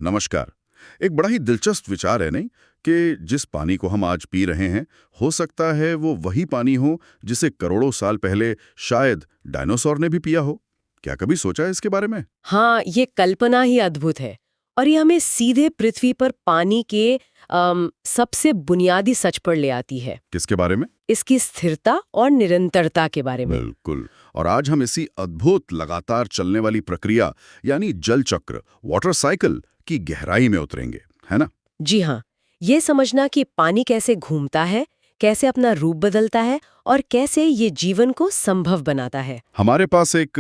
नमस्कार। एक बड़ा ही दिलचस्प विचार है नहीं कि जिस पानी को हम आज पी रहे हैं हो सकता है वो वही पानी हो जिसे करोड़ों साल पहले शायद डायनासोर ने भी पिया हो। क्या कभी सोचा है इसके बारे में? हाँ, ये कल्पना ही अद्भुत है। और ये हमें सीधे पृथ्वी पर पानी के सबसे बुनियादी सच पर ले आती है। किसके बारे में? इसकी स्थिरता और निरंतरता के बारे में। बिल्कुल। और आज हम इसी अद्भुत लगातार चलने वाली प्रक्रिया यानी जल चक्र, वाटर साइकिल की गहराई में उतरेंगे, है ना? जी हाँ, ये समझना कि पानी कैसे घूमता है, कैसे अपना रूप बदलता है और कैसे ये जीवन को संभव बनाता है। हमारे पास एक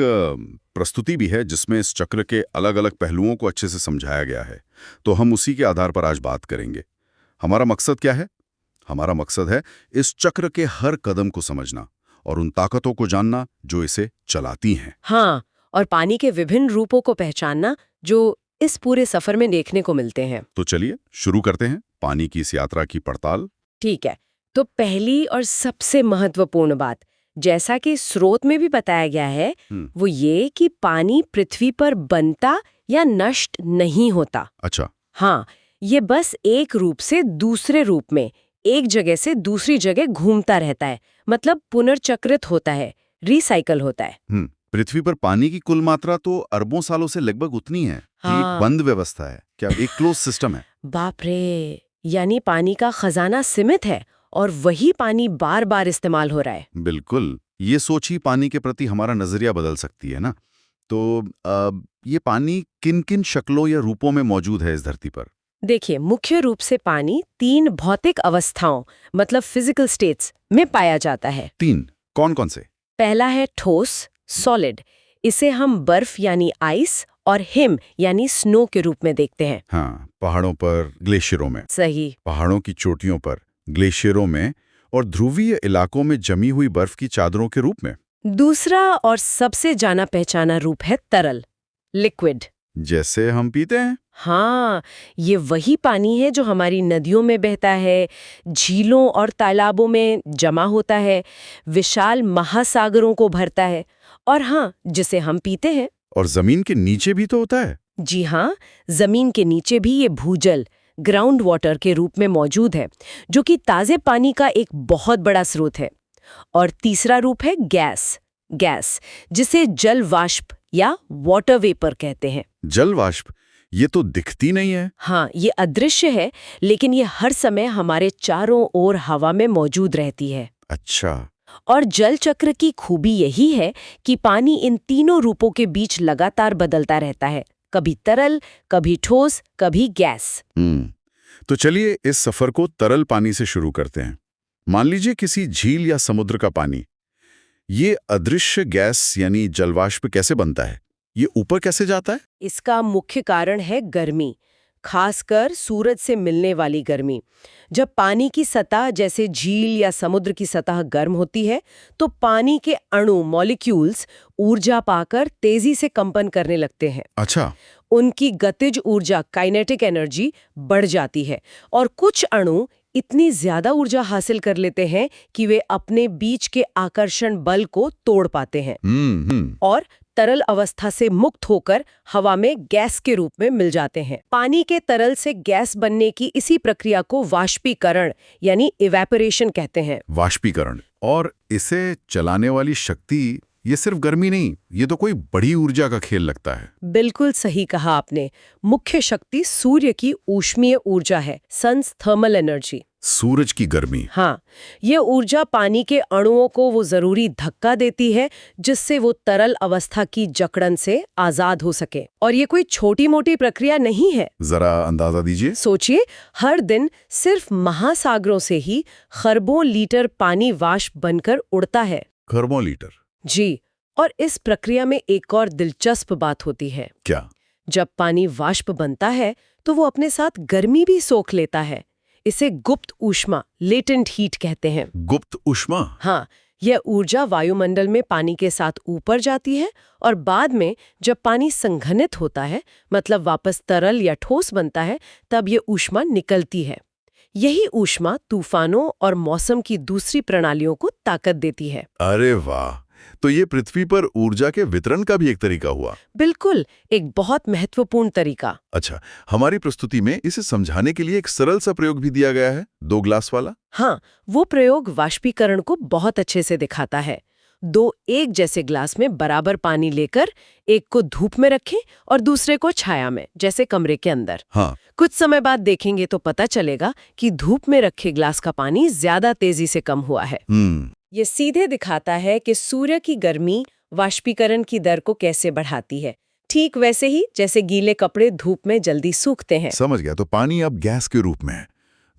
प्रस्तुति भी है जिसमें इस चक्र के अलग अलग पहलुओं को अच्छे से समझाया गया है। तो हम उसी के आधार पर आज बात करेंगे। हमारा मकसद क्या है? हमारा मकसद है इस चक्र के हर कदम को समझना और उन ताकतों को जानना जो इसे चलाती हैं। हाँ, और पानी के विभिन्न रूपों को पहचानना जो इस पूरे सफर में देखने को मिलते हैं। तो चलिए शुरू करते हैं पानी की इस यात्रा की पड़ताल। ठीक है, तो पहली और सबसे महत्वपूर्ण बात, जैसा कि स्रोत में भी बताया गया है, वो ये कि पानी पृथ्वी पर बनता या नष्ट नहीं होता। अच्छा। हाँ, ये बस एक रूप से दूसरे रूप में, एक जगह से दूसरी जगह घूमता रहता है, मतलब पुनर्चक्रित होता है, रिसाइकल होता है। पृथ्वी पर पानी की कुल मात्रा तो अरबों सालों से लगभग उतनी है। हाँ। एक बंद व्यवस्था है क्या? एक क्लोज सिस्टम है? बाप रे, यानी पानी का खजाना सीमित है और वही पानी बार बार इस्तेमाल हो रहा है। बिल्कुल। ये सोच ही पानी के प्रति हमारा नजरिया बदल सकती है ना। तो ये पानी किन किन शक्लों या रूपों में मौजूद है इस धरती पर? देखिए, मुख्य रूप से पानी 3 भौतिक अवस्थाओं, मतलब फिजिकल स्टेट्स में पाया जाता है। 3 कौन कौन से? पहला है ठोस, सॉलिड। इसे हम बर्फ यानी आइस और हिम यानी स्नो के रूप में देखते हैं। हाँ, पहाड़ों पर, ग्लेशियरों में। सही। पहाड़ों की चोटियों पर, ग्लेशियरों में और ध्रुवीय इलाकों में जमी हुई बर्फ की चादरों के रूप में। दूसरा और सबसे जाना पहचाना रूप है तरल, लिक्विड। जैसे हम पीते हैं। हाँ, ये वही पानी है जो हमारी नदियों में बहता है, झीलों और तालाबों में जमा होता है, विशाल महासागरों को भरता है और हाँ, जिसे हम पीते हैं। और जमीन के नीचे भी तो होता है। जी हाँ, जमीन के नीचे भी ये भूजल, ग्राउंड वाटर के रूप में मौजूद है, जो कि ताजे पानी का एक बहुत बड़ा स्रोत है। और तीसरा रूप है गैस, जिसे जल वाष्प या वाटर वेपर कहते हैं। जल वाष्प, ये तो दिखती नहीं है। हाँ, ये अदृश्य है, लेकिन ये हर समय हमारे चारों ओर हवा में मौजूद रहती है। अच्छा। और जल चक्र की खूबी यही है कि पानी इन तीनों रूपों के बीच लगातार बदलता रहता है, कभी तरल, कभी ठोस, कभी गैस। तो चलिए इस सफर को तरल पानी से शुरू करते हैं। मान लीजिए किसी झील या समुद्र का पानी। ये अदृश्य गैस यानी जलवाष्प कैसे बनता है? ये ऊपर कैसे जाता है? इसका मुख्य कारण है गर्मी, खासकर सूरज से मिलने वाली गर्मी। जब पानी की सतह जैसे झील या समुद्र की सतह गर्म होती है, तो पानी के अणु मॉलिक्यूल्स ऊर्जा पाकर तेजी से कंपन करने लगते हैं। अच्छा। उनकी गतिज ऊर्जा काइनेटिक एनर्जी बढ़ जाती है और कुछ अणु इतनी ज्यादा ऊर्जा हासिल कर लेते हैं कि वे अपने बीच के आकर्षण बल को तोड़ पाते हैं और तरल अवस्था से मुक्त होकर हवा में गैस के रूप में मिल जाते हैं। पानी के तरल से गैस बनने की इसी प्रक्रिया को वाष्पीकरण यानी इवेपोरेशन कहते हैं। वाष्पीकरण। और इसे चलाने वाली शक्ति, ये सिर्फ गर्मी नहीं, ये तो कोई बड़ी ऊर्जा का खेल लगता है। बिल्कुल सही कहा आपने। मुख्य शक्ति सूर्य की ऊष्मीय ऊर्जा है, सन्स थर्मल एनर्जी। सूरज की गर्मी। हाँ, ये ऊर्जा पानी के अणुओं को वो जरूरी धक्का देती है जिससे वो तरल अवस्था की जकड़न से आजाद हो सके। और ये कोई छोटी मोटी प्रक्रिया नहीं है। जरा अंदाजा दीजिए। सोचिए, हर दिन सिर्फ महासागरों से ही खरबों लीटर पानी वाष्प बनकर उड़ता है। खरबों लीटर? जी। और इस प्रक्रिया में एक और दिलचस्प बात होती है। क्या? जब पानी वाष्प बनता है तो वो अपने साथ गर्मी भी सोख लेता है। इसे गुप्त ऊष्मा, लेटेंट हीट कहते हैं। गुप्त ऊष्मा? हाँ, यह ऊर्जा वायुमंडल में पानी के साथ ऊपर जाती है और बाद में जब पानी संघनित होता है, मतलब वापस तरल या ठोस बनता है, तब ये ऊष्मा निकलती है। यही ऊष्मा तूफानों और मौसम की दूसरी प्रणालियों को ताकत देती है। अरे वाह, तो ये पृथ्वी पर ऊर्जा के वितरण का भी एक तरीका हुआ। बिल्कुल, एक बहुत महत्वपूर्ण तरीका। अच्छा, हमारी प्रस्तुति में इसे समझाने के लिए एक सरल सा प्रयोग भी दिया गया है, 2 ग्लास वाला। हाँ, वो प्रयोग वाष्पीकरण को बहुत अच्छे से दिखाता है। 2 एक जैसे ग्लास में बराबर पानी लेकर एक को धूप में रखें और दूसरे को छाया में, जैसे कमरे के अंदर। हाँ, कुछ समय बाद देखेंगे तो पता चलेगा कि धूप में रखे ग्लास का पानी ज्यादा तेजी से कम हुआ है। ये सीधे दिखाता है कि सूर्य की गर्मी वाष्पीकरण की दर को कैसे बढ़ाती है, ठीक वैसे ही जैसे गीले कपड़े धूप में जल्दी सूखते हैं। समझ गया। तो पानी अब गैस के रूप में है,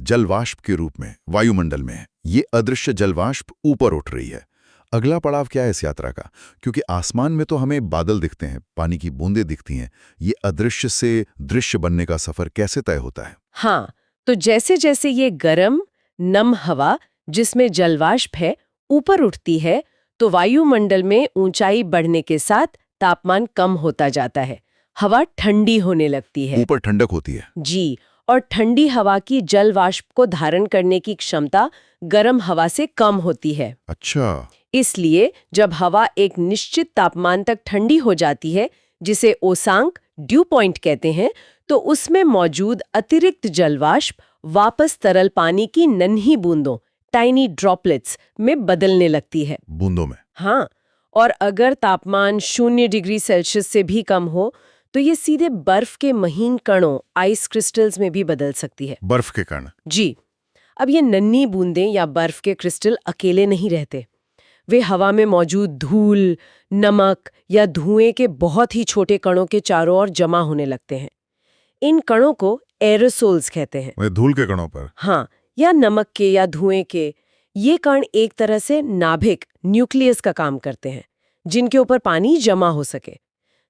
जलवाष्प के रूप में वायुमंडल में है। ये अदृश्य जलवाष्प ऊपर उठ रही है। अगला पड़ाव क्या है इस यात्रा का? क्योंकि आसमान में तो हमें बादल दिखते हैं, पानी की बूंदें दिखती हैं। ये अदृश्य से दृश्य बनने का सफर कैसे तय होता है? हाँ, तो जैसे जैसे ये गर्म नम हवा जिसमें जलवाष्प है ऊपर उठती है, तो वायुमंडल में ऊंचाई बढ़ने के साथ तापमान कम होता जाता है। हवा ठंडी होने लगती है। ऊपर ठंडक होती है। जी, और ठंडी हवा की जल वाष्प को धारण करने की क्षमता गर्म हवा से कम होती है। अच्छा, इसलिए जब हवा एक निश्चित तापमान तक ठंडी हो जाती है, जिसे ओसांक ड्यू पॉइंट कहते हैं, तो उसमें मौजूद अतिरिक्त जल वाष्प वापस तरल पानी की नन्ही बूंदों टाइनी ड्रॉपलेट्स में बदलने लगती है। बूंदों में। हाँ, और अगर तापमान 0 डिग्री सेल्सियस से भी कम हो तो ये सीधे बर्फ के महीन कणों आइस क्रिस्टल्स में भी बदल सकती है। बर्फ के कण। जी, अब ये नन्ही बूंदें या बर्फ के क्रिस्टल अकेले नहीं रहते। वे हवा में मौजूद धूल, नमक या धुएं के बहुत ही छोटे कणों के चारों ओर जमा होने लगते हैं। इन कणों को एरोसोल्स कहते हैं। वे धूल के कणों पर। हाँ, या नमक के या धुएं के। ये कण एक तरह से नाभिक न्यूक्लियस का काम करते हैं, जिनके ऊपर पानी जमा हो सके।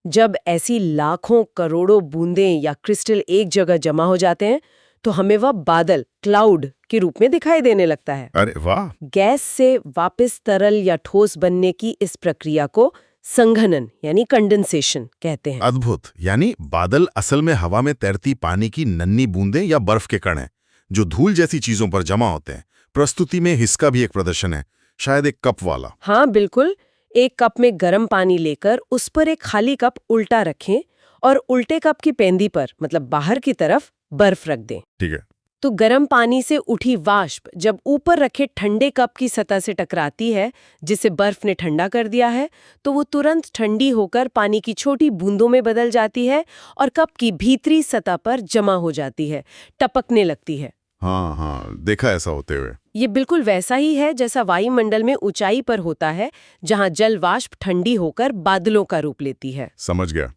जब ऐसी लाखों करोड़ों बूंदें या क्रिस्टल एक जगह जमा हो जाते हैं, तो हमें वह बादल क्लाउड के रूप में दिखाई देने लगता है। अरे वाह! गैस से वापस तरल या ठोस बनने की इस प्रक्रिया को संघनन यानी कंडेंसेशन कहते हैं। अद्भुत। यानी बादल असल में हवा में तैरती पानी की नन्ही बूंदें या बर्फ के कण हैं, जो धूल जैसी चीजों पर जमा होते हैं। प्रस्तुति में इसका भी एक प्रदर्शन है, शायद एक कप वाला। हाँ बिल्कुल, एक कप में गर्म पानी लेकर उस पर एक खाली कप उल्टा रखें और उल्टे कप की पेंदी पर, मतलब बाहर की तरफ, बर्फ रख दें। ठीक है। तो गर्म पानी से उठी वाष्प जब ऊपर रखे ठंडे कप की सतह से टकराती है, जिसे बर्फ ने ठंडा कर दिया है, तो वो तुरंत ठंडी होकर पानी की छोटी बूंदों में बदल जाती है और कप की भीतरी सतह पर जमा हो जाती है, टपकने लगती है। हाँ हाँ, देखा ऐसा होते हुए। ये बिल्कुल वैसा ही है जैसा वायुमंडल में ऊंचाई पर होता है, जहां जल वाष्प ठंडी होकर बादलों का रूप लेती है। समझ गया।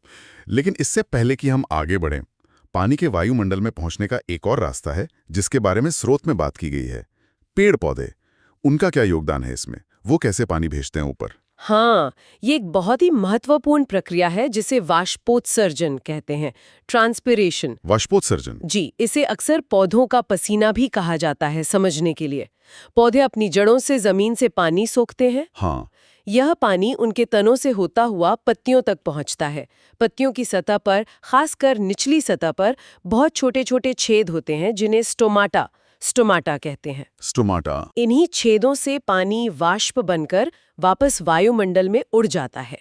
लेकिन इससे पहले कि हम आगे बढ़ें, पानी के वायुमंडल में पहुंचने का एक और रास्ता है, जिसके बारे में स्रोत में बात की गई है। पेड़ पौधे, उनका क्या योगदान है इसमें? वो कैसे पानी भेजते हैं ऊपर? हाँ, ये एक बहुत ही महत्वपूर्ण प्रक्रिया है जिसे वाष्पोत्सर्जन कहते हैं, ट्रांसपिरेशन। वाष्पोत्सर्जन। जी, इसे अक्सर पौधों का पसीना भी कहा जाता है समझने के लिए। पौधे अपनी जड़ों से जमीन से पानी सोखते हैं। हाँ, यह पानी उनके तनों से होता हुआ पत्तियों तक पहुंचता है। पत्तियों की सतह पर, खासकर निचली सतह पर, बहुत छोटे छोटे छेद होते हैं जिन्हें स्टोमाटा कहते हैं। स्टोमाटा। इन्हीं छेदों से पानी वाष्प बनकर वापस वायुमंडल में उड़ जाता है।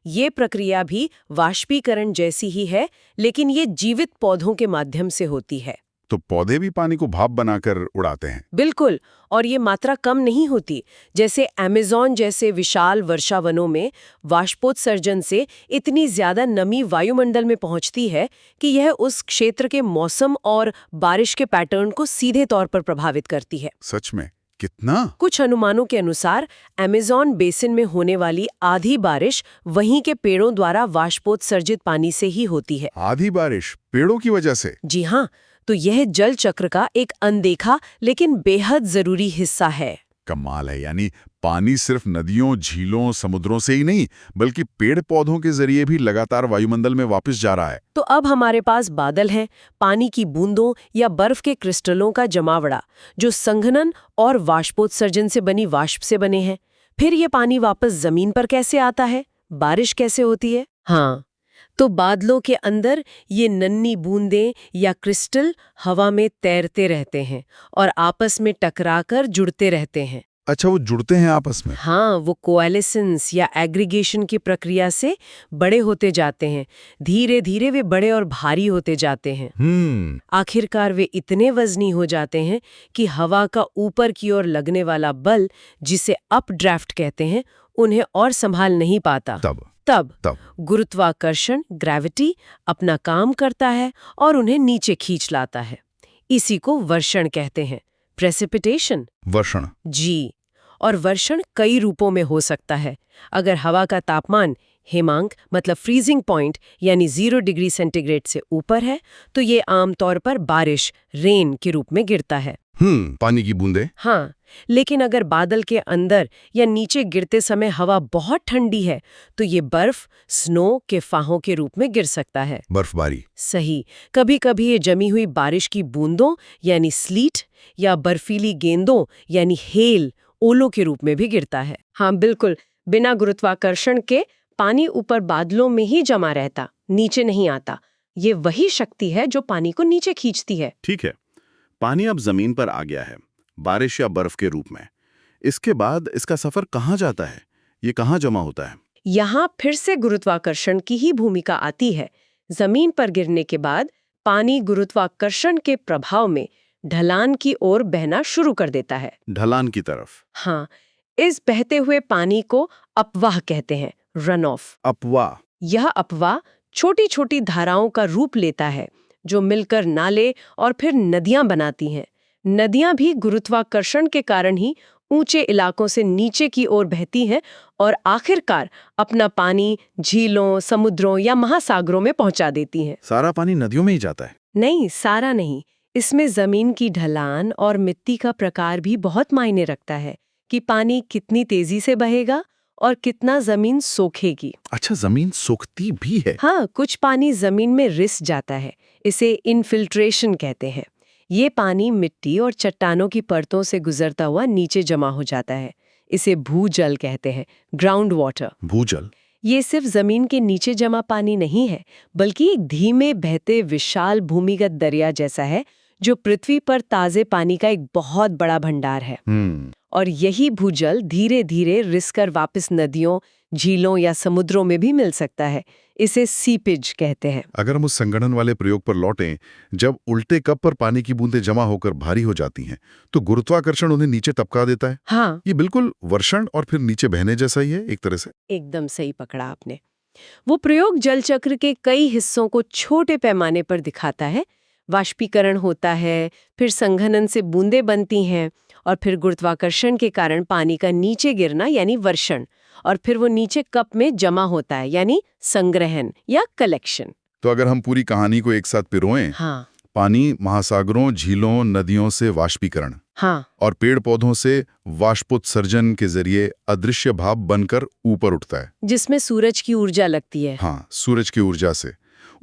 ये प्रक्रिया भी वाष्पीकरण जैसी ही है, लेकिन ये जीवित पौधों के माध्यम से होती है। तो पौधे भी पानी को भाप बनाकर उड़ाते हैं? बिल्कुल, और ये मात्रा कम नहीं होती। जैसे अमेज़न जैसे विशाल वर्षावनों में वाष्पोत्सर्जन से इतनी ज्यादा नमी वायुमंडल में पहुंचती है कि यह उस क्षेत्र के मौसम और बारिश के पैटर्न को सीधे तौर पर प्रभावित करती है। सच में? कितना? कुछ अनुमानों के अनुसार अमेज़न बेसिन में होने वाली आधी बारिश वहीं के पेड़ों द्वारा वाष्पोत्सर्जित पानी से ही होती है। आधी बारिश पेड़ों की वजह से? जी हाँ, तो यह जल चक्र का एक अनदेखा लेकिन बेहद जरूरी हिस्सा है। कमाल है। यानी पानी सिर्फ नदियों, झीलों, समुद्रों से ही नहीं, बल्कि पेड़ पौधों के जरिए भी लगातार वायुमंडल में वापस जा रहा है। तो अब हमारे पास बादल हैं, पानी की बूंदों या बर्फ के क्रिस्टलों का जमावड़ा, जो संघनन और वाष्पोत्सर्जन से बनी वाष्प से बने हैं। फिर ये पानी वापस जमीन पर कैसे आता है? बारिश कैसे होती है? हाँ, तो बादलों के अंदर ये नन्ही बूंदें या क्रिस्टल हवा में तैरते रहते हैं और आपस में टकराकर जुड़ते रहते हैं। अच्छा, वो जुड़ते हैं आपस में। हाँ, वो कोएलिसेंस या एग्रीगेशन की प्रक्रिया से बड़े होते जाते हैं। धीरे धीरे वे बड़े और भारी होते जाते हैं। आखिरकार वे इतने वजनी हो जाते हैं कि हवा का ऊपर की ओर लगने वाला बल, जिसे अपड्राफ्ट कहते हैं, उन्हें और संभाल नहीं पाता। तब गुरुत्वाकर्षण, ग्रेविटी, अपना काम करता है और उन्हें नीचे खींच लाता है। इसी को वर्षण कहते हैं, प्रेसिपिटेशन। वर्षण। जी, और वर्षण कई रूपों में हो सकता है। अगर हवा का तापमान हिमांक मतलब फ्रीजिंग पॉइंट यानी 0 डिग्री सेंटीग्रेड से ऊपर है, तो ये आमतौर पर बारिश, रेन के रूप में गिरता है। पानी की बूंदें। हाँ, लेकिन अगर बादल के अंदर या नीचे गिरते समय हवा बहुत ठंडी है, तो ये बर्फ, स्नो के फाहों के रूप में गिर सकता है। बर्फबारी। सही। कभी-कभी ये जमी हुई बारिश की बूंदों यानी स्लीट या बर्फीली गेंदों यानी हेल, ओलों के रूप में भी गिरता है। हाँ, बिल्कुल। बिना गुरुत्वाकर्षण के पानी ऊपर बादलों में ही जमा रहता, नीचे नहीं आता। ये वही शक्ति है जो पानी को नीचे खींचती है। ठीक है, पानी अब जमीन पर आ गया है, बारिश या बर्फ के रूप में। इसके बाद इसका सफर कहाँ जाता है? ये कहाँ जमा होता है? यहाँ फिर से गुरुत्वाकर्षण की ही भूमिका आती है। जमीन पर गिरने के बाद पानी गुरुत्वाकर्षण के प्रभाव में ढलान की ओर बहना शुरू कर देता है। ढलान की तरफ? हाँ, इस बहते हुए पानी को अपवाह कहते हैं, रन ऑफ। अपवाह? यह अपवाह छोटी छोटी धाराओं का रूप लेता है, जो मिलकर नाले और फिर नदियां बनाती हैं। नदियां भी गुरुत्वाकर्षण के कारण ही ऊंचे इलाकों से नीचे की ओर बहती हैं और आखिरकार अपना पानी झीलों, समुद्रों या महासागरों में पहुंचा देती हैं। सारा पानी नदियों में ही जाता है? नहीं, सारा नहीं। इसमें जमीन की ढलान और मिट्टी का प्रकार भी बहुत मायने रखता है कि पानी कितनी तेजी से बहेगा और कितना जमीन सोखेगी। अच्छा, जमीन सोखती भी है? हाँ, कुछ पानी जमीन में रिस जाता है, इसे इनफिल्ट्रेशन कहते हैं। ये पानी मिट्टी और चट्टानों की परतों से गुजरता हुआ नीचे जमा हो जाता है। इसे भूजल कहते हैं, ग्राउंड वाटर। भूजल? ये सिर्फ जमीन के नीचे जमा पानी नहीं है, बल्कि एक धीमे बहते विशाल भूमिगत दरिया जैसा है, जो पृथ्वी पर ताजे पानी का एक बहुत बड़ा भंडार है। और यही भूजल धीरे धीरे रिसकर वापस नदियों, झीलों या समुद्रों में भी मिल सकता है। इसे सीपेज कहते हैं। अगर हम उस संगणन वाले प्रयोग पर लौटें, जब उल्टे कप पर पानी की बूंदें जमा होकर भारी हो जाती हैं, तो गुरुत्वाकर्षण उन्हें नीचे टपका देता है। हाँ, ये बिल्कुल वर्षण और फिर नीचे बहने जैसा ही है एक तरह से। एकदम सही पकड़ा आपने। वो प्रयोग जल चक्र के कई हिस्सों को छोटे पैमाने पर दिखाता है। वाष्पीकरण होता है, फिर संघनन से बूंदें बनती हैं, और फिर गुरुत्वाकर्षण के कारण पानी का नीचे गिरना यानी वर्षण, और फिर वो नीचे कप में जमा होता है यानी संग्रहण या कलेक्शन। तो अगर हम पूरी कहानी को एक साथ पिरोएं, हाँ, पानी महासागरों, झीलों, नदियों से वाष्पीकरण, हाँ, और पेड़ पौधों से वाष्पोत्सर्जन के जरिए अदृश्य भाप बनकर ऊपर उठता है, जिसमें सूरज की ऊर्जा लगती है। हाँ, सूरज की ऊर्जा से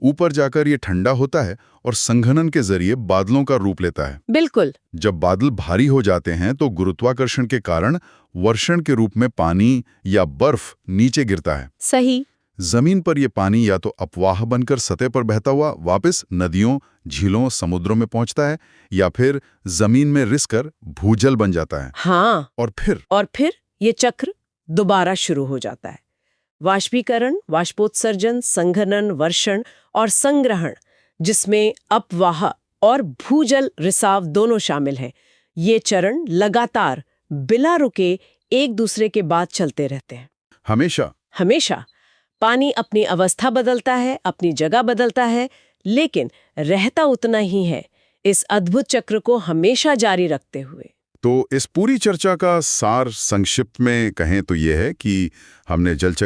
ऊपर जाकर ये ठंडा होता है और संघनन के जरिए बादलों का रूप लेता है। बिल्कुल। जब बादल भारी हो जाते हैं तो गुरुत्वाकर्षण के कारण वर्षण के रूप में पानी या बर्फ नीचे गिरता है। सही। जमीन पर यह पानी या तो अपवाह बनकर सतह पर बहता हुआ वापस नदियों, झीलों, समुद्रों में पहुंचता है, या फिर जमीन में रिसकर भूजल बन जाता है। हाँ, और फिर ये चक्र दोबारा शुरू हो जाता है। वाष्पीकरण, वाष्पोत्सर्जन, संघनन, वर्षण और संग्रहण, जिसमें अपवाह और भूजल रिसाव दोनों शामिल हैं। ये चरण लगातार बिना रुके एक दूसरे के बाद चलते रहते हैं। हमेशा। पानी अपनी अवस्था बदलता है, अपनी जगह बदलता है, लेकिन रहता उतना ही है, इस अद्भुत चक्र को हमेशा जारी रखते हुए। तो इस पूरी चर्चा का सार संक्षिप्त में कहें तो ये है कि हमने जल चक्र